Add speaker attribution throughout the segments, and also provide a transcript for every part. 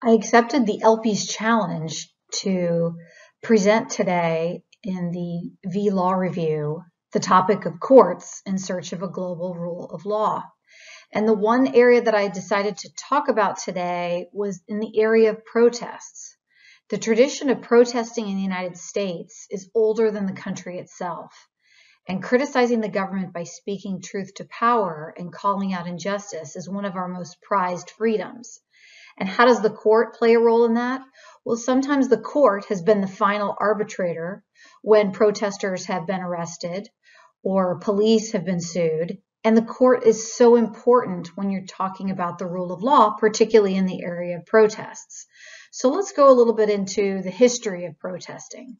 Speaker 1: I accepted the LP's challenge to present today in the V Law Review the topic of courts in search of a global rule of law. And the one area that I decided to talk about today was in the area of protests. The tradition of protesting in the United States is older than the country itself. And criticizing the government by speaking truth to power and calling out injustice is one of our most prized freedoms. And how does the court play a role in that? Well, sometimes the court has been the final arbitrator when protesters have been arrested or police have been sued. And the court is so important when you're talking about the rule of law, particularly in the area of protests. So let's go a little bit into the history of protesting.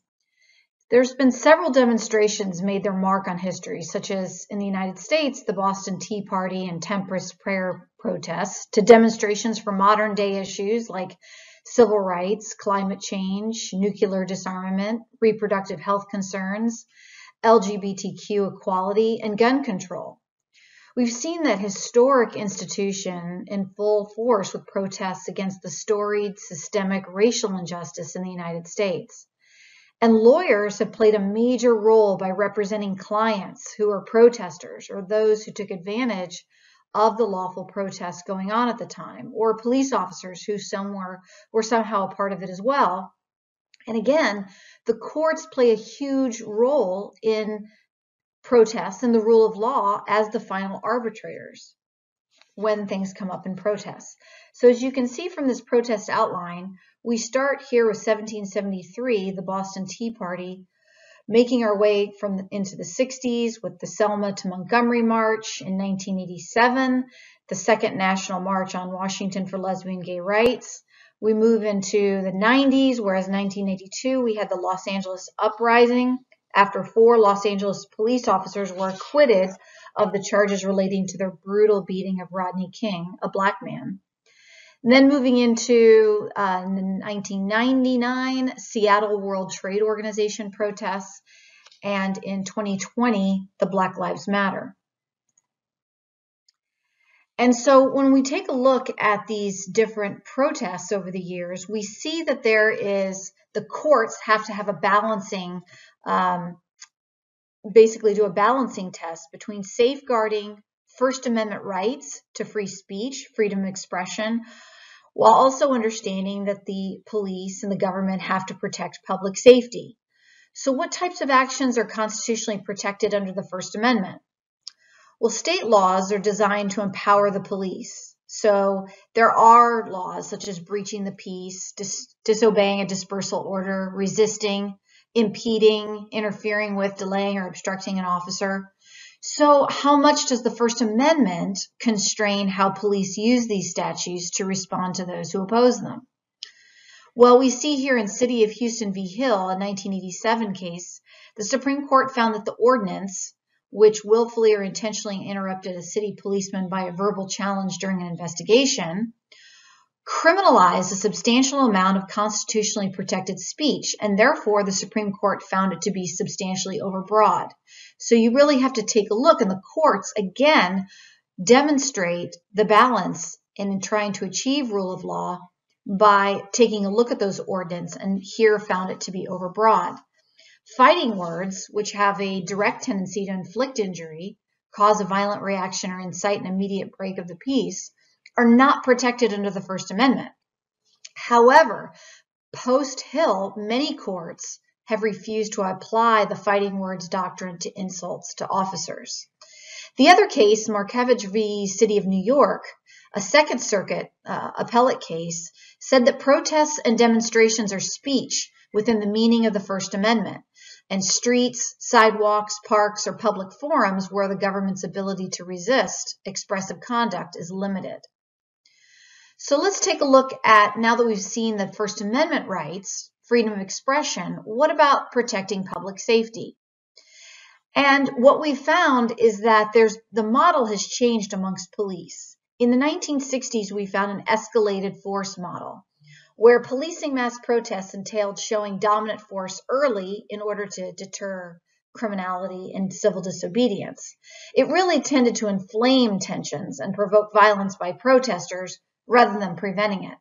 Speaker 1: There's been several demonstrations made their mark on history, such as in the United States, the Boston Tea Party and Temperance Prayer protests, to demonstrations for modern day issues like civil rights, climate change, nuclear disarmament, reproductive health concerns, LGBTQ equality, and gun control. We've seen that historic institution in full force with protests against the storied systemic racial injustice in the United States. And lawyers have played a major role by representing clients who are protesters or those who took advantage of the lawful protests going on at the time, or police officers who were somehow a part of it as well. And again, the courts play a huge role in protests and the rule of law as the final arbitrators when things come up in protests. So as you can see from this protest outline, we start here with 1773, the Boston Tea Party, making our way into the 60s with the Selma to Montgomery March in 1987, the Second National March on Washington for Lesbian Gay Rights. We move into the 90s, whereas 1982 we had the Los Angeles Uprising after 4 Los Angeles police officers were acquitted of the charges relating to their brutal beating of Rodney King, a black man. And then moving into 1999, Seattle World Trade Organization protests, and in 2020, the Black Lives Matter. And so when we take a look at these different protests over the years, we see that the courts have to have a balancing basically do a balancing test between safeguarding First Amendment rights to free speech, freedom of expression, while also understanding that the police and the government have to protect public safety. So what types of actions are constitutionally protected under the First Amendment? Well, state laws are designed to empower the police. So there are laws such as breaching the peace, disobeying a dispersal order, resisting, impeding, interfering with, delaying, or obstructing an officer. So how much does the First Amendment constrain how police use these statutes to respond to those who oppose them? Well, we see here in City of Houston v. Hill, a 1987 case, the Supreme Court found that the ordinance, which willfully or intentionally interrupted a city policeman by a verbal challenge during an investigation, criminalized a substantial amount of constitutionally protected speech, and therefore the Supreme Court found it to be substantially overbroad. So you really have to take a look, and the courts, again, demonstrate the balance in trying to achieve rule of law by taking a look at those ordinances, and here found it to be overbroad. Fighting words, which have a direct tendency to inflict injury, cause a violent reaction, or incite an immediate break of the peace, are not protected under the First Amendment. However, post-Hill, many courts have refused to apply the fighting words doctrine to insults to officers. The other case, Markevich v. City of New York, a Second Circuit appellate case, said that protests and demonstrations are speech within the meaning of the First Amendment, and streets, sidewalks, parks, or public forums where the government's ability to resist expressive conduct is limited. So let's take a look at, now that we've seen the First Amendment rights, freedom of expression, what about protecting public safety? And what we found is that the model has changed amongst police. In the 1960s, we found an escalated force model, where policing mass protests entailed showing dominant force early in order to deter criminality and civil disobedience. It really tended to inflame tensions and provoke violence by protesters rather than preventing it.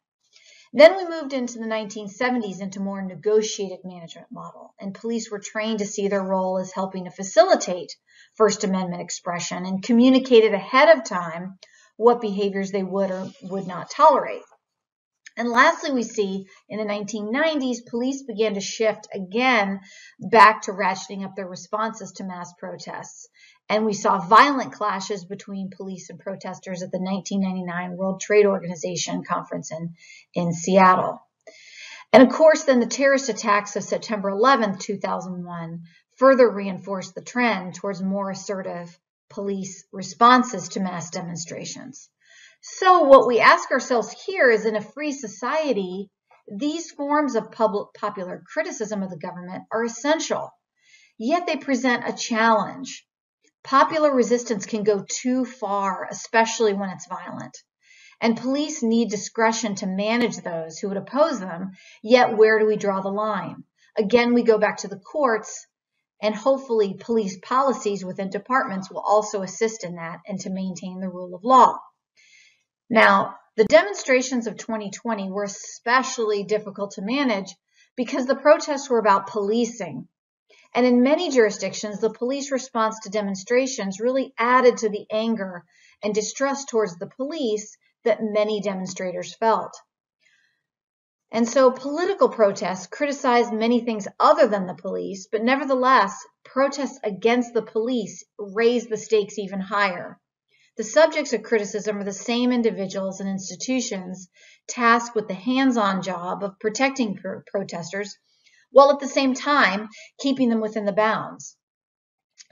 Speaker 1: Then we moved into the 1970s into more negotiated management model, and police were trained to see their role as helping to facilitate First Amendment expression and communicated ahead of time what behaviors they would or would not tolerate. And lastly, we see in the 1990s, police began to shift again back to ratcheting up their responses to mass protests. And we saw violent clashes between police and protesters at the 1999 World Trade Organization conference in Seattle. And of course, then the terrorist attacks of September 11th, 2001 further reinforced the trend towards more assertive police responses to mass demonstrations. So what we ask ourselves here is, in a free society, these forms of popular criticism of the government are essential, yet they present a challenge. Popular resistance can go too far, especially when it's violent. And police need discretion to manage those who would oppose them, yet where do we draw the line? Again, we go back to the courts, and hopefully police policies within departments will also assist in that and to maintain the rule of law. Now, the demonstrations of 2020 were especially difficult to manage because the protests were about policing. And in many jurisdictions, the police response to demonstrations really added to the anger and distrust towards the police that many demonstrators felt. And so political protests criticized many things other than the police, but nevertheless, protests against the police raised the stakes even higher. The subjects of criticism are the same individuals and institutions tasked with the hands-on job of protecting protesters, while at the same time keeping them within the bounds.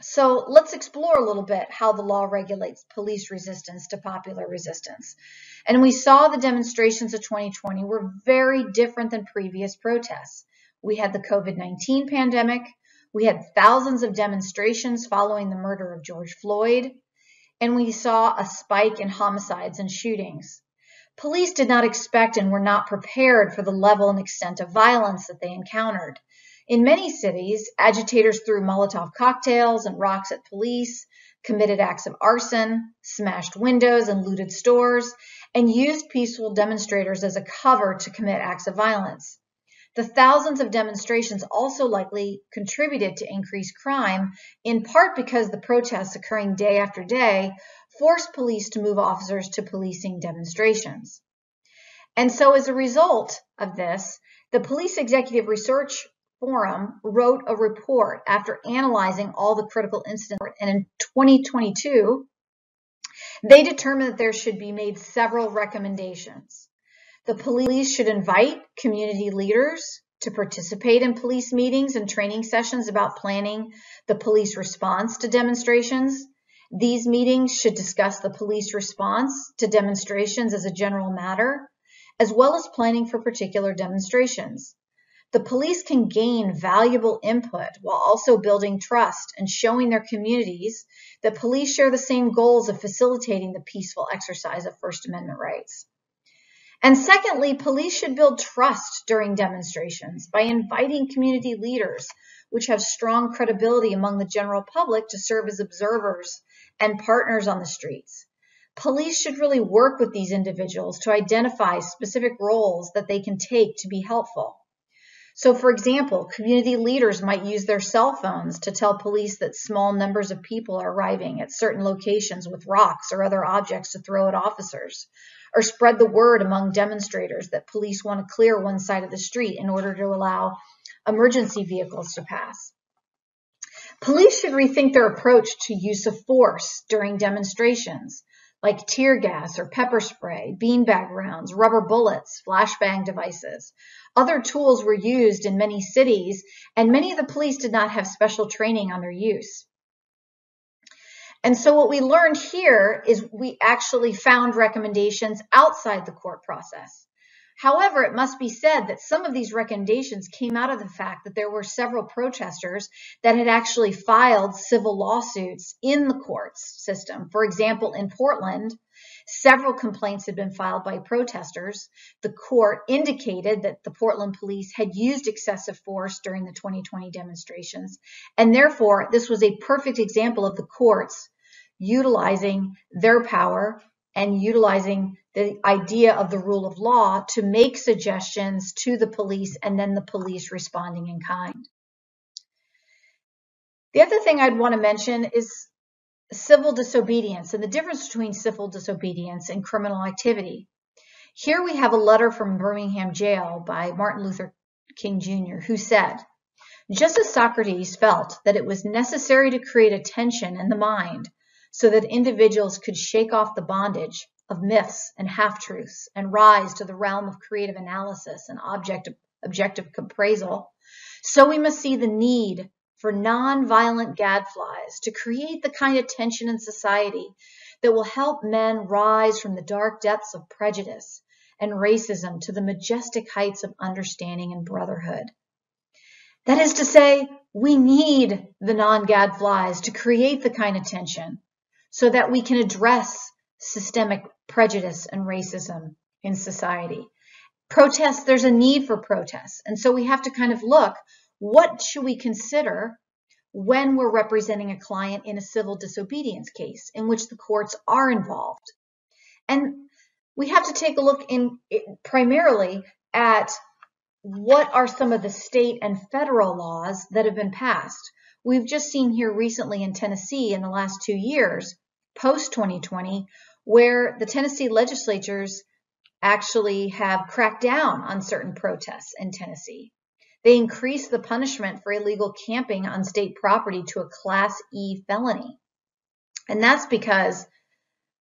Speaker 1: So let's explore a little bit how the law regulates police resistance to popular resistance. And we saw the demonstrations of 2020 were very different than previous protests. We had the COVID-19 pandemic, we had thousands of demonstrations following the murder of George Floyd, and we saw a spike in homicides and shootings. Police did not expect and were not prepared for the level and extent of violence that they encountered. In many cities, agitators threw Molotov cocktails and rocks at police, committed acts of arson, smashed windows and looted stores, and used peaceful demonstrators as a cover to commit acts of violence. The thousands of demonstrations also likely contributed to increased crime, in part because the protests occurring day after day forced police to move officers to policing demonstrations. And so as a result of this, the Police Executive Research Forum wrote a report after analyzing all the critical incidents, and in 2022, they determined that there should be made several recommendations. The police should invite community leaders to participate in police meetings and training sessions about planning the police response to demonstrations. These meetings should discuss the police response to demonstrations as a general matter, as well as planning for particular demonstrations. The police can gain valuable input while also building trust and showing their communities that police share the same goals of facilitating the peaceful exercise of First Amendment rights. And secondly, police should build trust during demonstrations by inviting community leaders, which have strong credibility among the general public, to serve as observers and partners on the streets. Police should really work with these individuals to identify specific roles that they can take to be helpful. So, for example, community leaders might use their cell phones to tell police that small numbers of people are arriving at certain locations with rocks or other objects to throw at officers, or spread the word among demonstrators that police want to clear one side of the street in order to allow emergency vehicles to pass. Police should rethink their approach to use of force during demonstrations, like tear gas or pepper spray, beanbag rounds, rubber bullets, flashbang devices. Other tools were used in many cities, and many of the police did not have special training on their use. And so what we learned here is we actually found recommendations outside the court process. However, it must be said that some of these recommendations came out of the fact that there were several protesters that had actually filed civil lawsuits in the courts system. For example, in Portland, several complaints had been filed by protesters. The court indicated that the Portland police had used excessive force during the 2020 demonstrations, and therefore this was a perfect example of the courts utilizing their power and utilizing the idea of the rule of law to make suggestions to the police and then the police responding in kind. The other thing I'd want to mention is civil disobedience and the difference between civil disobedience and criminal activity. Here we have a letter from Birmingham jail by Martin Luther King Jr., who said, "Just as Socrates felt that it was necessary to create a tension in the mind so that individuals could shake off the bondage of myths and half-truths and rise to the realm of creative analysis and objective appraisal, so we must see the need for non-violent gadflies to create the kind of tension in society that will help men rise from the dark depths of prejudice and racism to the majestic heights of understanding and brotherhood." That is to say, we need the non-gadflies to create the kind of tension so that we can address systemic prejudice and racism in society. Protests, there's a need for protests. And so we have to kind of look, what should we consider when we're representing a client in a civil disobedience case in which the courts are involved? And we have to take a look primarily at what are some of the state and federal laws that have been passed. We've just seen here recently in Tennessee in the last 2 years, post-2020, where the Tennessee legislatures actually have cracked down on certain protests in Tennessee. They increased the punishment for illegal camping on state property to a Class E felony. And that's because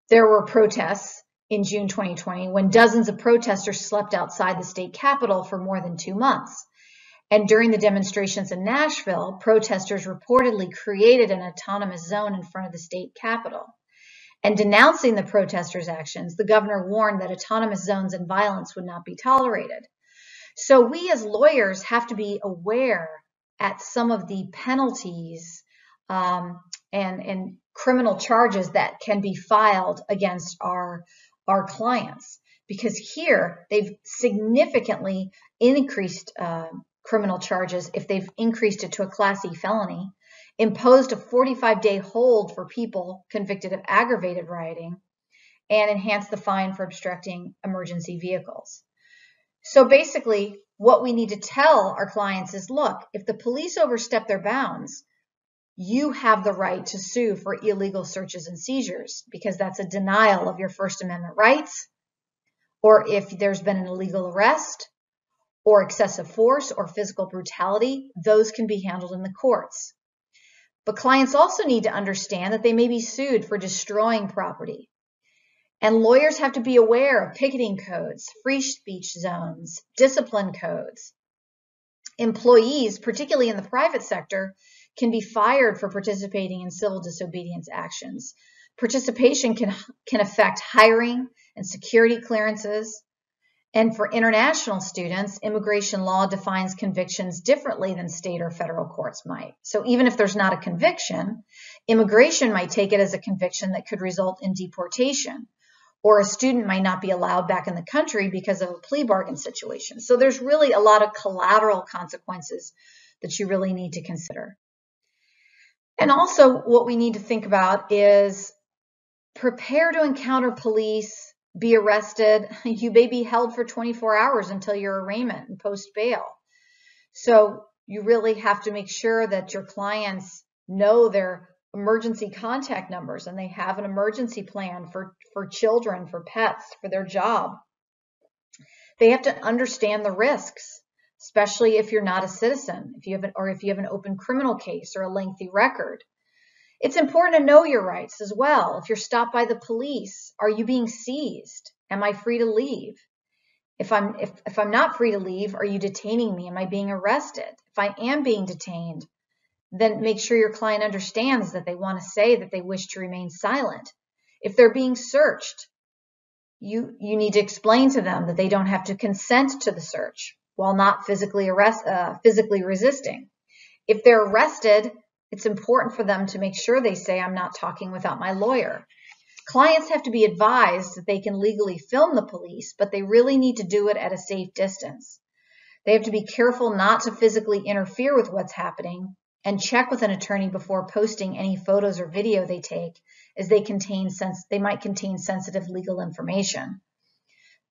Speaker 1: there were protests in June 2020 when dozens of protesters slept outside the state capitol for more than 2 months. And during the demonstrations in Nashville, protesters reportedly created an autonomous zone in front of the state capitol. And denouncing the protesters' actions, the governor warned that autonomous zones and violence would not be tolerated. So we as lawyers have to be aware at some of the penalties and criminal charges that can be filed against our clients, because here they've significantly increased criminal charges if they've increased it to a Class E felony, imposed a 45-day hold for people convicted of aggravated rioting, and enhanced the fine for obstructing emergency vehicles. So basically, what we need to tell our clients is, look, if the police overstep their bounds, you have the right to sue for illegal searches and seizures, because that's a denial of your First Amendment rights, or if there's been an illegal arrest, or excessive force, or physical brutality, those can be handled in the courts. But clients also need to understand that they may be sued for destroying property. And lawyers have to be aware of picketing codes, free speech zones, discipline codes. Employees, particularly in the private sector, can be fired for participating in civil disobedience actions. Participation can affect hiring and security clearances. And for international students, immigration law defines convictions differently than state or federal courts might. So even if there's not a conviction, immigration might take it as a conviction that could result in deportation, or a student might not be allowed back in the country because of a plea bargain situation. So there's really a lot of collateral consequences that you really need to consider. And also what we need to think about is prepare to encounter police, be arrested. You may be held for 24 hours until your arraignment and post bail. So you really have to make sure that your clients know their emergency contact numbers and they have an emergency plan for children, for pets, for their job. They have to understand the risks, especially if you're not a citizen, if you have an open criminal case or a lengthy record. It's important to know your rights as well. If you're stopped by the police, are you being seized? Am I free to leave? If I'm not free to leave, are you detaining me? Am I being arrested? If I am being detained, then make sure your client understands that they want to say that they wish to remain silent. If they're being searched, you need to explain to them that they don't have to consent to the search while not physically resisting. If they're arrested, it's important for them to make sure they say, "I'm not talking without my lawyer." Clients have to be advised that they can legally film the police, but they really need to do it at a safe distance. They have to be careful not to physically interfere with what's happening and check with an attorney before posting any photos or video they take, as they might contain sensitive legal information.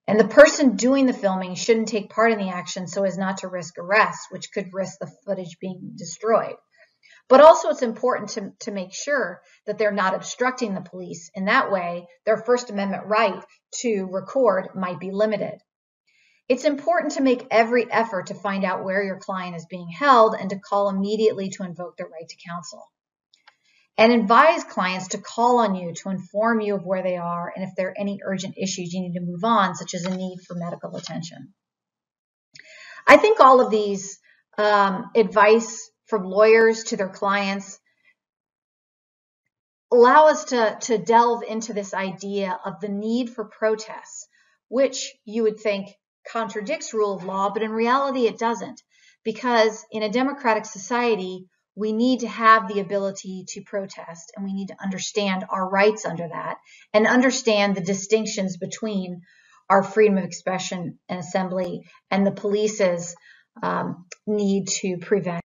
Speaker 1: And the person doing the filming shouldn't take part in the action so as not to risk arrest, which could risk the footage being destroyed. But also it's important to make sure that they're not obstructing the police. In that way, their First Amendment right to record might be limited. It's important to make every effort to find out where your client is being held and to call immediately to invoke their right to counsel. And advise clients to call on you to inform you of where they are and if there are any urgent issues you need to move on, such as a need for medical attention. I think all of these advice from lawyers to their clients allow us to delve into this idea of the need for protests, which you would think contradicts rule of law, but in reality it doesn't, because in a democratic society, we need to have the ability to protest, and we need to understand our rights under that and understand the distinctions between our freedom of expression and assembly and the police's need to prevent